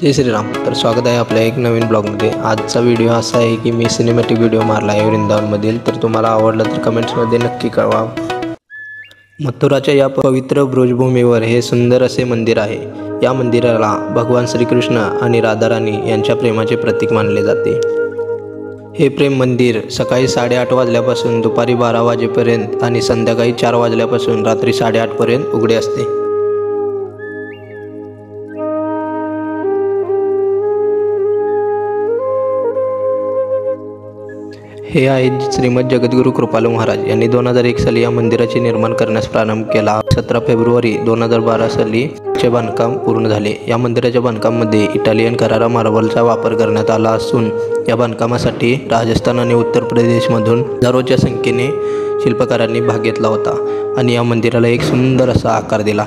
जय श्रीराम. तर स्वागत आहे आपल्या एक नवीन ब्लॉगमध्ये. आजचा व्हिडिओ असा आहे की मी सिनेमॅटिक व्हिडिओ मारला आहे वृंदावनमधील. तर तुम्हाला आवडला तर कमेंट्समध्ये नक्की कळवा. मथुराच्या या पवित्र ब्रजभूमीवर हे सुंदर असे मंदिर आहे. या मंदिराला भगवान श्रीकृष्ण आणि राधाराणी यांच्या प्रेमाचे प्रतीक मानले जाते. हे प्रेम मंदिर सकाळी 8:30 वाजल्यापासून दुपारी 12 वाजेपर्यंत आणि संध्याकाळी 4 वाजल्यापासून रात्री 8:30 पर्यंत उघडे असते. हे आहेत श्रीमद जगद्गुरू कृपालू महाराज यांनी 2001 साली या मंदिराचे निर्माण करण्यास प्रारंभ केला. 17 फेब्रुवारी 2012 साली चे बांधकाम पूर्ण झाले. या मंदिराच्या बांधकामामध्ये इटालियन करारा मार्बलचा वापर करण्यात आला असून या बांधकामासाठी राजस्थान आणि उत्तर प्रदेशमधून हजारोच्या संख्येने शिल्पकारांनी भाग घेतला होता आणि या मंदिराला एक सुंदर असा आकार दिला.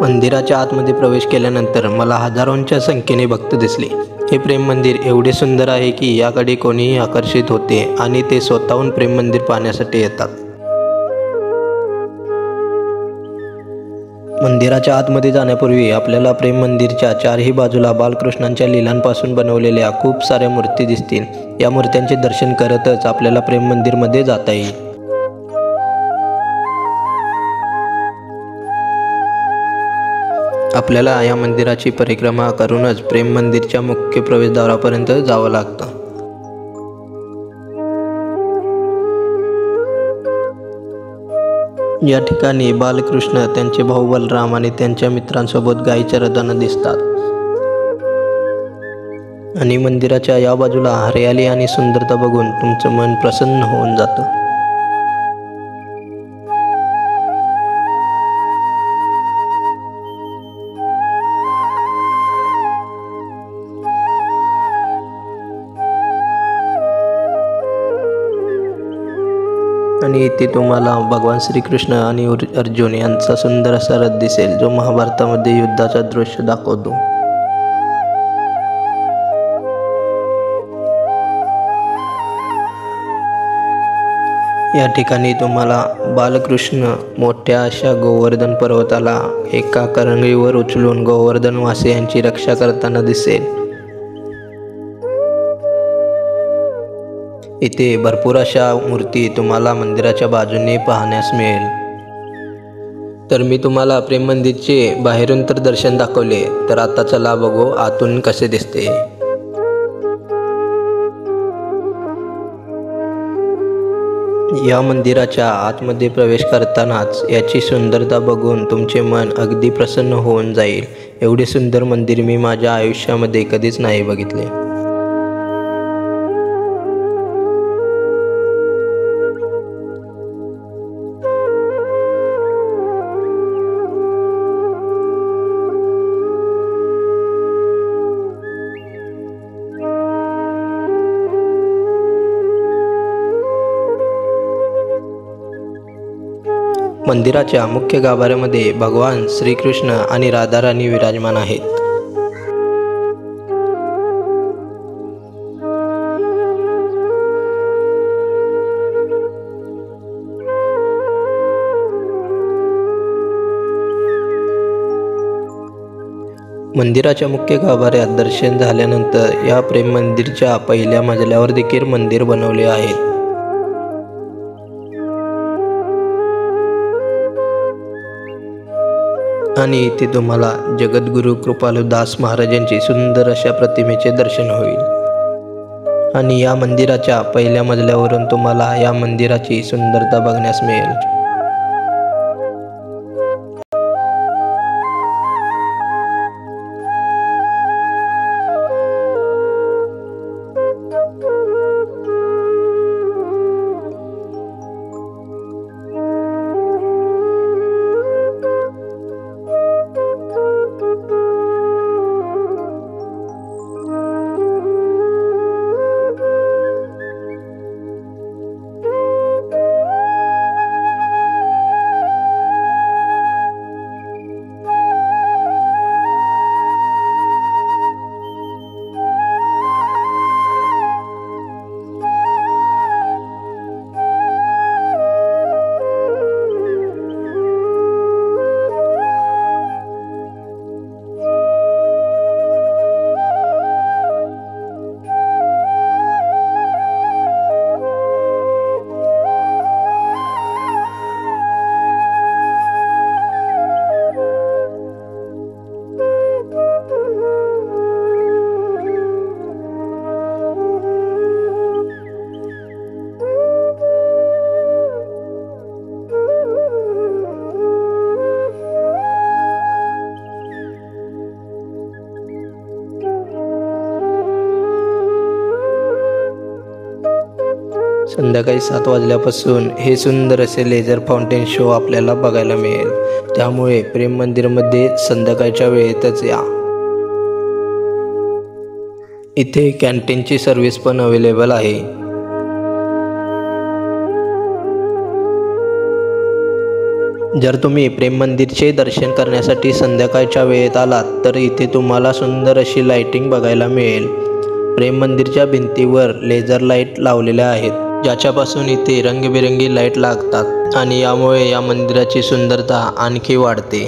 मंदिराच्या आतमध्ये प्रवेश केल्यानंतर मला हजारोंच्या संख्येने भक्त दिसले. हे प्रेम मंदिर एवढे सुंदर आहे की याकडे कोणीही आकर्षित होते आणि ते स्वतःहून प्रेम मंदिर पाहण्यासाठी येतात. मंदिराच्या आतमध्ये जाण्यापूर्वी आपल्याला प्रेम मंदिरच्या चारही बाजूला बालकृष्णांच्या लीलांपासून बनवलेल्या खूप साऱ्या मूर्ती दिसतील. या मूर्त्यांचे दर्शन करतच आपल्याला प्रेम मंदिरमध्ये जाता येईल. आपल्याला या मंदिराची परिक्रमा करूनच प्रेम मंदिरच्या मुख्य प्रवेशद्वारापर्यंत जावं लागतं. या ठिकाणी बालकृष्ण, त्यांचे भाऊ बलराम आणि त्यांच्या मित्रांसोबत गायीच्या रथानं दिसतात आणि मंदिराच्या या बाजूला हरियाली आणि सुंदरता बघून तुमचं मन प्रसन्न होऊन जातं. आणि इथे तुम्हाला भगवान श्रीकृष्ण आणि अर्जुन यांचा सुंदर असा रथ दिसेल, जो महाभारतामध्ये युद्धाचा दृश्य दाखवतो. या ठिकाणी तुम्हाला बालकृष्ण मोठ्या अशा गोवर्धन पर्वताला एका करंगळीवर उचलून गोवर्धन वासी यांची रक्षा करताना दिसेल. इथे भरपूर अशा मूर्ती तुम्हाला मंदिराच्या बाजूने पाहण्यास मिळेल. तर मी तुम्हाला प्रेम मंदिरचे बाहेरून तर दर्शन दाखवले, तर आता चला बघू आतून कसे दिसते. या मंदिराच्या आतमध्ये प्रवेश करतानाच याची सुंदरता बघून तुमचे मन अगदी प्रसन्न होऊन जाईल. एवढे सुंदर मंदिर मी माझ्या आयुष्यामध्ये कधीच नाही बघितले. मंदिराच्या मुख्य गाभाऱ्यामध्ये भगवान श्रीकृष्ण आणि राधाराणी विराजमान आहेत. मंदिराच्या मुख्य गाभाऱ्यात दर्शन झाल्यानंतर या प्रेम मंदिरच्या पहिल्या मजल्यावर देखील मंदिर बनवले आहेत. आणि इथे तुम्हाला जगद्गुरू कृपालुदास महाराजांची सुंदर अशा प्रतिमेचे दर्शन होईल. आणि या मंदिराच्या पहिल्या मजल्यावरून तुम्हाला या मंदिराची सुंदरता बघण्यास मिळेल. संध्याकाळी 7 वाजल्यापासून हे सुंदर असे लेझर फाउंटेन शो आपल्याला बघायला मिळेल। त्यामुळे प्रेम मंदिरमध्ये संध्याकाळच्या वेळेतच या। इथे कॅन्टीनची सर्व्हिस पण अवेलेबल आहे। जर तुम्ही प्रेम मंदिरचे दर्शन करण्यासाठी संध्याकाळच्या वेळेत आलात तर इथे तुम्हाला सुंदर अशी लाइटिंग बघायला मिळेल। प्रेम मंदिरच्या भिंतीवर लेझर लाईट लावलेल्या आहेत, ज्याच्यापासून इथे रंगीबेरंगी लाईट लागतात आणि यामुळे या मंदिराची सुंदरता आणखी वाढते।